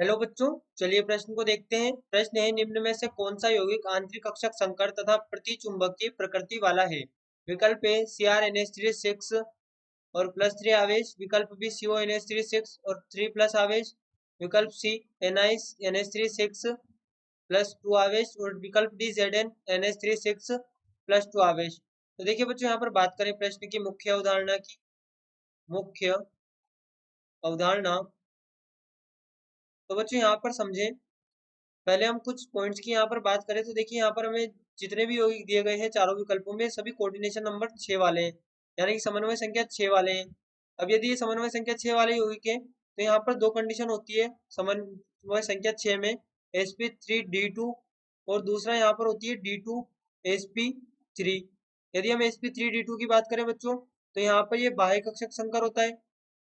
Hello बच्चों, चलिए प्रश्न को देखते हैं। प्रश्न है, निम्न में से कौन सा यौगिक आंतरिक कक्षक संकर तथा प्रतिचुंबकीय प्रकृति वाला है? विकल्प ए CrNH3 6 और +3 आवेश, विकल्प बी CONH3 6 और 3 प्लस आवेश, विकल्प सी NiNH3 6 +2 आवेश और विकल्प डी ZnNH3 6 +2 आवेश। तो देखिए बच्चों, यहाँ पर बात करें प्रश्न की मुख्य अवधारणा की। मुख्य अवधारणा तो बच्चों यहाँ पर समझें, पहले हम कुछ पॉइंट्स की यहाँ पर बात करें तो देखिए यहाँ पर हमें जितने भी यौगिक दिए गए हैं चारों विकल्पों में सभी कोऑर्डिनेशन नंबर 6 वाले हैं, यानी कि समन्वय संख्या 6 वाले हैं। अब यदि ये समन्वय संख्या 6 वाले यौगिक है तो यहाँ पर दो कंडीशन होती है समन्वय संख्या 6 में, sp3d2 और दूसरा यहाँ पर होती है d2sp3। यदि हम sp3d2 की बात करें बच्चों तो यहाँ पर ये बाह्य कक्षक संकर होता है,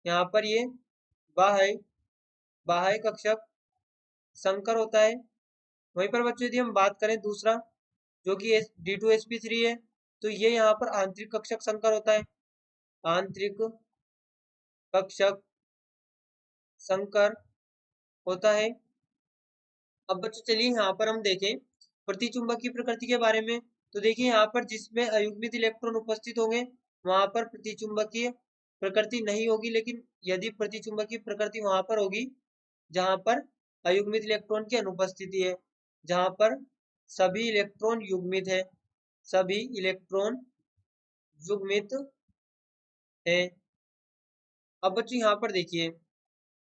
यहाँ पर ये बाह्य कक्षक संकर होता है। वहीं पर बच्चों यदि हम बात करें दूसरा जो कि D2sp3 है तो ये यहाँ पर आंतरिक कक्षक संकर होता है, आंतरिक कक्षक संकर होता है। अब बच्चों चलिए यहाँ पर हम देखें प्रतिचुंबकीय प्रकृति के बारे में। तो देखिए यहाँ पर जिसमें अयुग्मित इलेक्ट्रॉन उपस्थित होंगे वहां पर प्रतिचुंबकीय प्रकृति नहीं होगी, लेकिन यदि प्रतिचुंबकीय प्रकृति वहां पर होगी जहां पर अयुग्मित इलेक्ट्रॉन की अनुपस्थिति है, जहां पर सभी इलेक्ट्रॉन युग्मित है, सभी इलेक्ट्रॉन युग्मित है। अब बच्चों यहाँ पर देखिए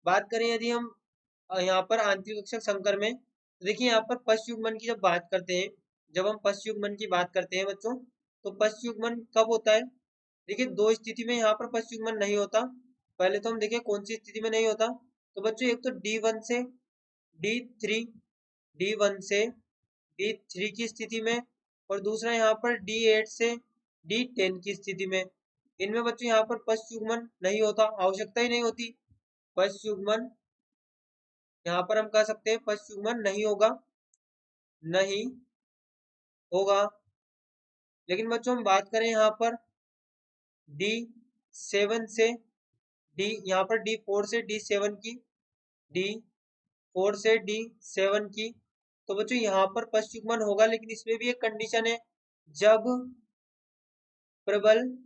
बात करें यदि हम यहाँ पर आंतरिक कक्षक संकर में, तो देखिए यहाँ पर पश्च युग्मन की जब बात करते हैं, जब हम पश्च युग्मन की बात करते हैं बच्चों तो पश्च युग्मन कब होता है? देखिए दो स्थिति में यहाँ पर पश्च युग्मन नहीं होता। पहले तो हम देखें कौन सी स्थिति में नहीं होता। तो बच्चों एक तो D1 से D3, D1 से D3 की स्थिति में, और दूसरा यहाँ पर D8 से D10 की स्थिति में। इनमें बच्चों यहाँ पर पश्च युग्मन नहीं होता, आवश्यकता ही नहीं होती। पश्च युग्मन यहाँ पर हम कह सकते हैं पश्च युग्मन नहीं होगा, नहीं होगा। लेकिन बच्चों हम बात करें यहाँ पर D7 से यहाँ पर D4 से D7 की, D4 से D7 की, तो बच्चों यहाँ पर पश्च युग्मन होगा, लेकिन इसमें भी एक कंडीशन है, जब प्रबल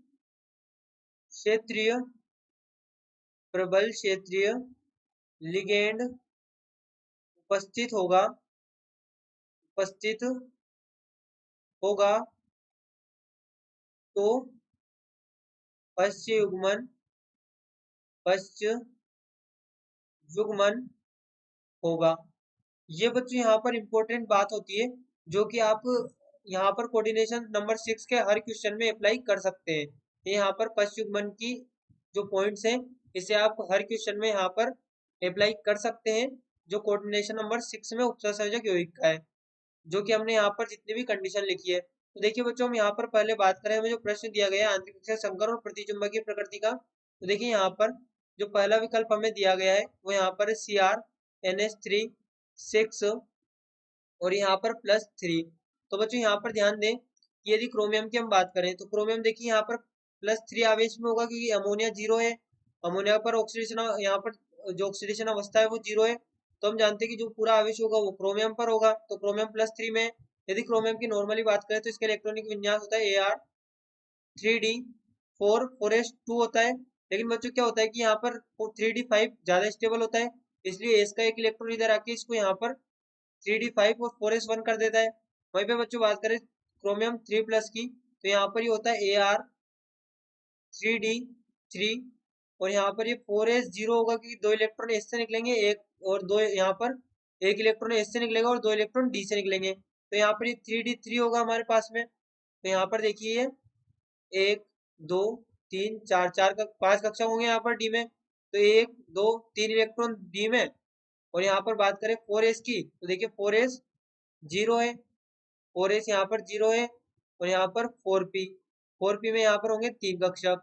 क्षेत्रीय लिगेंड उपस्थित होगा तो पश्च युग्मन होगा। ये बच्चों यहाँ पर इंपॉर्टेंट बात होती है जो कि आप यहाँ पर कोऑर्डिनेशन नंबर 6 के हर क्वेश्चन में अप्लाई कर सकते हैं। ये यहाँ पर पश्च युग्मन की जो पॉइंट्स हैं इसे आप हर क्वेश्चन में यहाँ पर अप्लाई कर सकते हैं, जो कोऑर्डिनेशन नंबर 6 में उपसर्जक यौगिक का है, जो कि हमने यहाँ पर जितनी भी कंडीशन लिखी है। तो देखिए बच्चों हम यहाँ पर पहले बात करें, हमें जो प्रश्न दिया गया है आंतरिक कक्षक संकर और प्रतिचुंबकीय प्रकृति का, तो देखिए यहाँ पर जो पहला विकल्प हमें दिया गया है वो यहाँ पर CrNH3 6 और यहाँ पर +3। तो बच्चों यहाँ पर ध्यान दें कि यदि क्रोमियम की हम बात करें तो क्रोमियम देखिए यहाँ पर +3 आवेश में होगा, क्योंकि अमोनिया 0 है, अमोनिया पर ऑक्सीडेशन यहाँ पर जो ऑक्सीडेशन अवस्था है वो 0 है। तो हम जानते हैं कि जो पूरा आवेश होगा वो क्रोमियम पर होगा, तो क्रोमियम +3 में। यदि क्रोमियम की नॉर्मली बात करें तो इसका इलेक्ट्रॉनिक विन्यास होता है Ar3d4 4s2 होता है। लेकिन बच्चों क्या होता है कि यहाँ पर 3d5 ज्यादा स्टेबल होता है, इसलिए इसका एक इलेक्ट्रॉन इधर आके इसको यहाँ पर 3d5 और 4s1 कर देता है। वहीं पे बच्चों बात करें क्रोमियम 3+ की, तो यहाँ पर ये होता है Ar3d3 और यहाँ पर ये 4s0 होगा, क्योंकि दो इलेक्ट्रॉन एस से निकलेंगे, एक और दो यहाँ पर एक इलेक्ट्रॉन एस से निकलेगा और दो इलेक्ट्रॉन डी से निकलेंगे, तो यहाँ पर ये 3d3 होगा हमारे पास में। तो यहाँ पर देखिए 1 2 3 4 5 कक्षा होंगे यहाँ पर डी में, तो 1 2 3 इलेक्ट्रॉन डी में। और यहाँ पर बात करें 4s की, तो देखिए 4s 0 है, 4s यहाँ पर 0 है, और यहाँ पर 4p में यहाँ पर होंगे 3 कक्षक,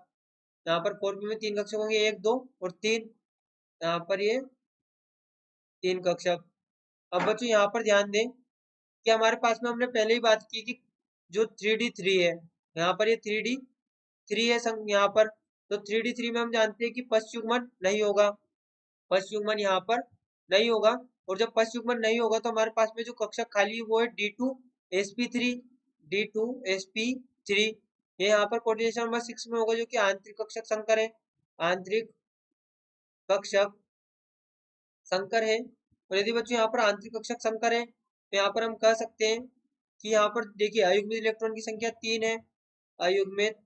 यहाँ पर 4p में 3 कक्षक होंगे, 1 2 और 3, यहाँ पर ये 3 कक्षक। अब बच्चों यहाँ पर ध्यान दें कि हमारे पास में हमने पहले ही बात की कि जो 3d3 है, यहाँ पर ये 3d3 है यहाँ पर, तो 3d3 में हम जानते हैं कि पश्च युग्मन नहीं होगा, पश्च युग्मन यहाँ पर नहीं होगा, और जब पश्च युग्मन नहीं होगा तो हमारे पास में जो कक्षक खाली है वो है D2sp3, D2sp3। ये यहाँ पर कोऑर्डिनेशन नंबर 6 में होगा, जो कि आंतरिक कक्षक संकर है, आंतरिक कक्षक संकर है। और यदि बच्चों यहाँ पर आंतरिक कक्षक संकर है तो यहाँ पर हम कह सकते हैं कि यहाँ पर देखिए अयुग्मित इलेक्ट्रॉन की संख्या 3 है, अयुग्मित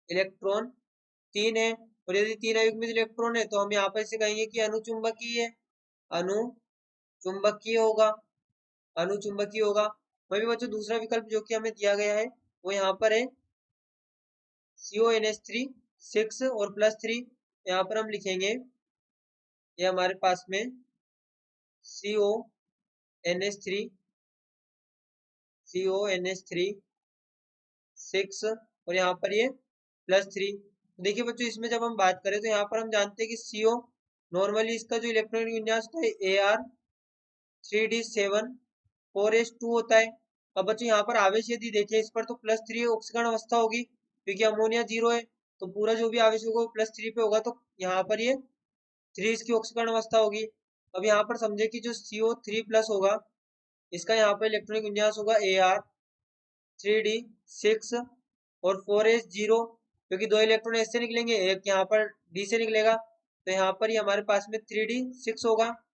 इलेक्ट्रॉन 3 है। और यदि 3 अयुग्मित इलेक्ट्रॉन है तो हम यहाँ पर इसे कहेंगे कि अनुचुंबकीय है, अनुचुंबकीय होगा, अनुचुंबकीय होगा। वही बच्चों दूसरा विकल्प जो कि हमें दिया गया है वो यहाँ पर है CONH3 6 और +3। यहाँ पर हम लिखेंगे ये हमारे पास में CONH3 6 और यहाँ पर ये +3। तो देखिए बच्चों इसमें जब हम बात करें तो यहाँ पर हम जानते हैं कि CO नॉर्मली इसका जो इलेक्ट्रॉनिक विन्यास होता है AR3D7 4s2 होता है। अब बच्चों यहाँ पर आवेश यदि देखें इस पर तो +3 ऑक्सीकरण अवस्था होगी, क्योंकि अमोनिया 0 है तो पूरा जो भी आवेश होगा वो +3 पे होगा, तो यहाँ पर ये 3 इसकी ऑक्सीकरण अवस्था होगी। अब यहाँ पर समझे कि जो CO3+ होगा इसका यहाँ पर इलेक्ट्रॉनिक विन्यास होगा AR3D6 और 4s0, क्योंकि 2 इलेक्ट्रॉन एस से निकलेंगे, एक यहाँ पर डी से निकलेगा, तो यहाँ पर ये हमारे पास में 3D6 होगा।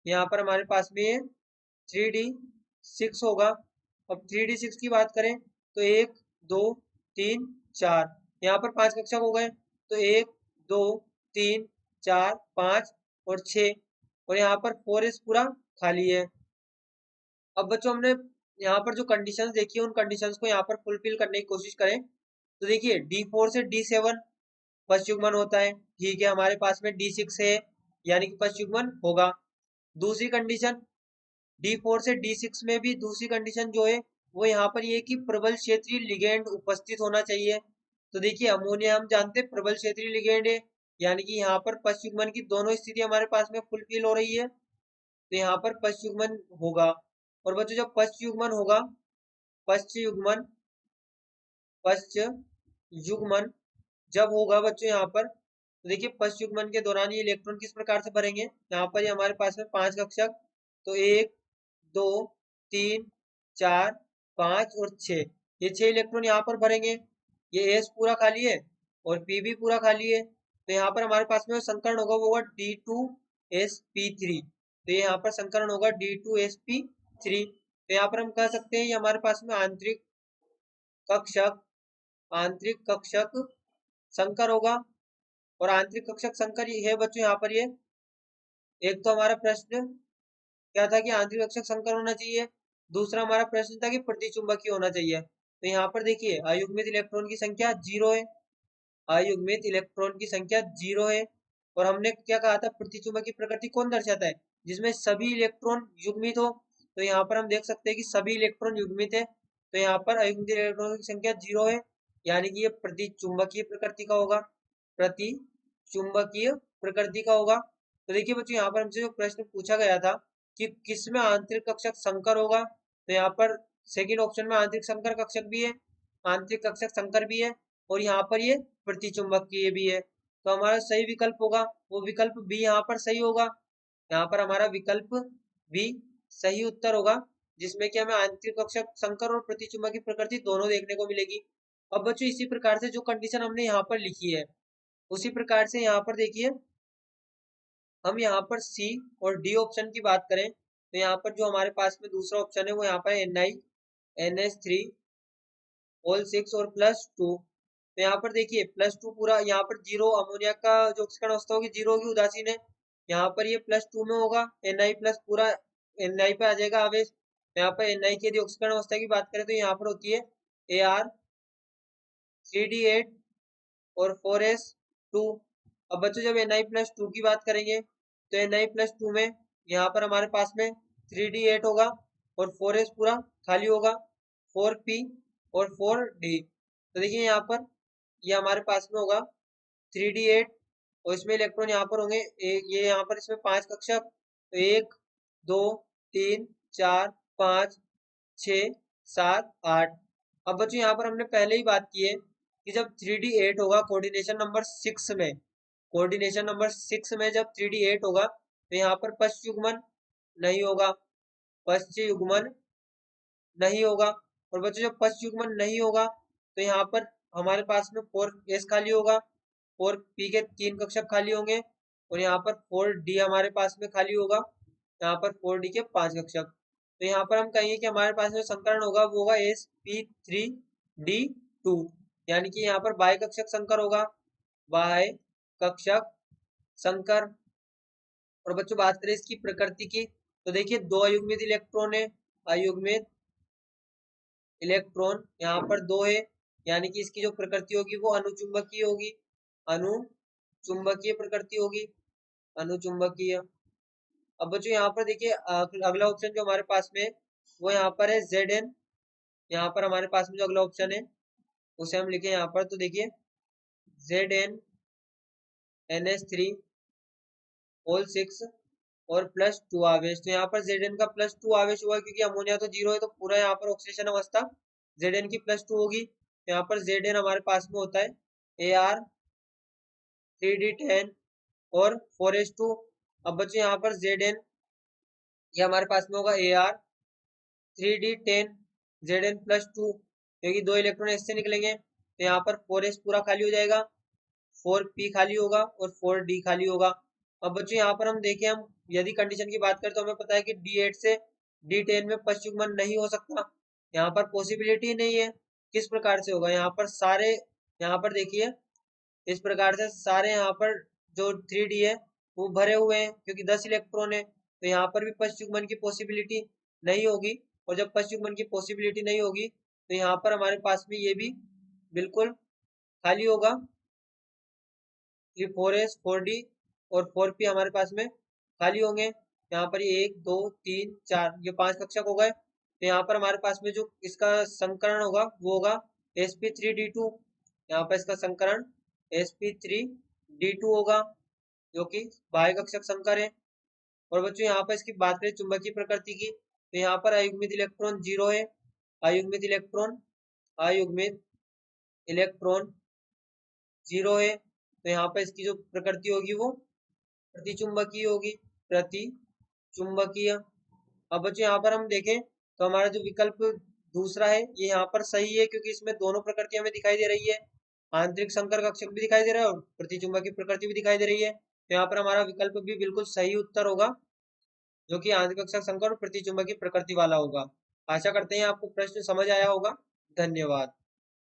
यहाँ पर हमारे पास में ये 3D6 होगा। अब 3D6 की बात करें तो 1 2 3 4, यहाँ पर 5 कक्षक हो गए, तो 1 2 3 4 5 और 6, और यहाँ पर 4s पूरा खाली है। अब बच्चों हमने यहाँ पर जो कंडीशंस देखी है उन कंडीशंस को यहाँ पर फुलफिल करने की कोशिश करें तो देखिए D4 से D7 पश्च युग्मन होता है, ठीक है, हमारे पास में D6 है यानी कि पश्च युग्मन होगा। दूसरी कंडीशन D4 से D6 में भी दूसरी कंडीशन जो है वो यहाँ पर ये कि प्रबल क्षेत्रीय लिगेंड उपस्थित होना चाहिए। तो देखिए अमोनिया हम जानते हैं प्रबल क्षेत्रीय लिगेंड है, यानी कि यहाँ पर पश्च युग्मन की दोनों स्थिति हमारे पास में फुलफिल हो रही है, तो यहाँ पर पश्च युग्मन होगा। और बच्चों जब पश्च युग्मन होगा, पश्च युग्मन, पश्च युग्मन जब होगा बच्चों यहाँ पर, तो देखिए पश्च युग्मन के दौरान ये इलेक्ट्रॉन किस प्रकार से भरेंगे, यहाँ पर ये हमारे पास में 5 कक्षक, तो 1 2 3 4 5 और 6, ये 6 इलेक्ट्रॉन यहाँ पर भरेंगे। ये S पूरा खाली है और P भी पूरा खाली है, तो यहाँ पर हमारे पास में संकरण होगा वो होगा D2sp3, तो ये यहाँ पर संकरण होगा D2sp3। तो यहाँ पर हम कह सकते हैं ये हमारे पास में आंतरिक कक्षक, आंतरिक कक्षक संकर होगा। और आंतरिक कक्षक संकर ये है बच्चों यहाँ पर ये एक तो हमारा प्रश्न क्या था कि आंतरिक कक्षक संकर होना चाहिए, दूसरा हमारा प्रश्न था कि प्रतिचुंबकीय होना चाहिए। तो यहाँ पर देखिए अयुग्मित इलेक्ट्रॉन की संख्या 0 है, अयुग्मित इलेक्ट्रॉन की संख्या 0 है। और हमने क्या कहा था प्रतिचुंबकीय प्रकृति कौन दर्शाता है, जिसमें सभी इलेक्ट्रॉन युग्मित हो, तो यहाँ पर हम देख सकते हैं कि सभी इलेक्ट्रॉन युग्मित है, तो यहाँ पर अयुग्मित इलेक्ट्रॉन की संख्या 0 है, यानी कि ये प्रतिचुंबकीय प्रकृति का होगा, प्रतिचुंबकीय प्रकृति का होगा। तो देखिए बच्चों यहाँ पर हमसे जो प्रश्न पूछा गया था कि किसमें आंतरिक कक्षक संकर होगा, तो यहाँ पर सेकंड ऑप्शन में आंतरिक संकर कक्षक भी है, आंतरिक कक्षक संकर भी है, और यहाँ पर ये प्रतिचुंबकीय भी है। तो हमारा सही विकल्प होगा वो विकल्प बी यहाँ पर सही होगा, यहाँ पर हमारा विकल्प बी सही उत्तर होगा, जिसमें कि हमें आंतरिक कक्षक संकर और प्रतिचुंबकीय प्रकृति दोनों देखने को मिलेगी। अब बच्चों इसी प्रकार से जो कंडीशन हमने यहाँ पर लिखी है उसी प्रकार से यहाँ पर देखिए हम यहाँ पर सी और डी ऑप्शन की बात करें तो यहाँ पर जो हमारे पास में दूसरा ऑप्शन है वो यहाँ पर NiNH3 होल 6 और +2। तो यहाँ पर देखिए +2 पूरा यहाँ पर 0, अमोनिया का जो ऑक्सीकरण अवस्था होगी 0 होगी, उदासीन है, यहाँ पर ये +2 में होगा, Na+ पूरा Na पे आ जाएगा आवेश। तो यहाँ पर Na की यदि ऑक्सीकरण अवस्था की बात करें तो यहाँ पर होती है Ar3D8 और 4s2। अब बच्चों जब Na+2 की बात करेंगे तो Na+2 में यहाँ पर हमारे पास में 3D8 होगा और 4s पूरा खाली होगा, 4p और 4d। तो देखिए यहाँ पर ये हमारे पास में होगा 3D8 और इसमें इलेक्ट्रॉन यहाँ पर होंगे ये यहाँ पर इसमें 5 कक्षक, तो 1 2 3 4 5 6 7 8। अब बच्चों यहाँ पर हमने पहले ही बात की है कि जब 3D8 होगा कोऑर्डिनेशन नंबर 6 में, कोऑर्डिनेशन नंबर 6 में जब 3D8 होगा तो यहाँ पर पश्च युग्मन नहीं होगा, पश्च युग्मन नहीं होगा। और बच्चों जब पश्च युग्मन नहीं होगा तो यहाँ पर हमारे पास में 4s खाली होगा, 4p के 3 कक्षक खाली होंगे और यहाँ पर 4d हमारे पास में खाली होगा, यहाँ पर 4d के 5 कक्षक। तो यहाँ पर हम कहेंगे कि हमारे पास जो संकरण होगा वो होगा sp3d2, यानी कि यहाँ पर बाह्य कक्षक संकर होगा, बाह्य कक्षक संकर। और बच्चों बात करें इसकी प्रकृति की, तो देखिए दो अयुग्मित इलेक्ट्रॉन है, अयुग्मित इलेक्ट्रॉन यहाँ पर 2 है, यानी कि इसकी जो प्रकृति होगी वो अनुचुंबकीय होगी, अनुचुंबकीय प्रकृति होगी, अनुचुंबकीय। अब बच्चों यहाँ पर देखिए अगला ऑप्शन जो हमारे पास में वो यहाँ पर है Zn, यहाँ पर हमारे पास में जो अगला ऑप्शन है उसे हम लिखे यहाँ पर, तो देखिए Zn NH3 होल 6 और +2 आवेश। तो यहाँ पर Zn का +2 आवेश होगा क्योंकि अमोनिया तो 0 है, तो पूरा यहाँ पर ऑक्सीडेशन अवस्था Zn की +2 होगी। तो यहाँ पर Zn हमारे पास में होता है Ar3d10 और 4s2। अब बच्चे यहाँ पर Zn ये हमारे पास में होगा Ar3d10 Zn+2, क्योंकि 2 इलेक्ट्रॉन इससे निकलेंगे तो यहाँ पर 4s पूरा खाली हो जाएगा, 4p खाली होगा और 4d खाली होगा। अब बच्चों यहाँ पर हम देखें, हम यदि कंडीशन की बात करें तो हमें पता है कि D8 से D10 में पश्च युग्मन नहीं हो सकता, यहाँ पर पॉसिबिलिटी नहीं है। किस प्रकार से होगा, यहाँ पर सारे, यहाँ पर देखिए इस प्रकार से सारे यहाँ पर जो 3D है वो भरे हुए हैं क्योंकि 10 इलेक्ट्रॉन है, तो यहाँ पर भी पश्च युग्मन की पॉसिबिलिटी नहीं होगी। और जब पश्च युग्मन की पॉसिबिलिटी नहीं होगी तो यहाँ पर हमारे पास में ये भी बिल्कुल खाली होगा, 4s 4d और 4p हमारे पास में खाली होंगे। यहाँ पर ये 1 2 3 4 ये 5 कक्षक हो गए। तो यहाँ पर हमारे पास में जो इसका संकरण होगा वो होगा sp3d2, यहाँ पर इसका संकरण sp3d2 होगा जो कि बाह्य कक्षक संकर है। और बच्चों यहाँ पर इसकी बात करें चुंबकीय प्रकृति की, तो यहाँ पर अयुग्मित इलेक्ट्रॉन 0 है, अयुग्मित इलेक्ट्रॉन 0 है। तो यहाँ पर इसकी जो प्रकृति होगी वो प्रतिचुंबकीय होगी, प्रतिचुंबकीय। अब बच्चों यहाँ पर हम देखें तो हमारा जो विकल्प दूसरा है ये यहाँ पर सही है क्योंकि इसमें दोनों प्रकृति हमें दिखाई दे रही है, आंतरिक संकर कक्षक भी दिखाई दे रहा है और प्रतिचुंबकीय प्रकृति भी दिखाई दे रही है। तो यहाँ पर हमारा विकल्प भी बिल्कुल सही उत्तर होगा जो कि आंतरिक कक्षक संकर और प्रतिचुंबकीय प्रकृति वाला होगा। आशा करते हैं आपको प्रश्न समझ आया होगा। धन्यवाद।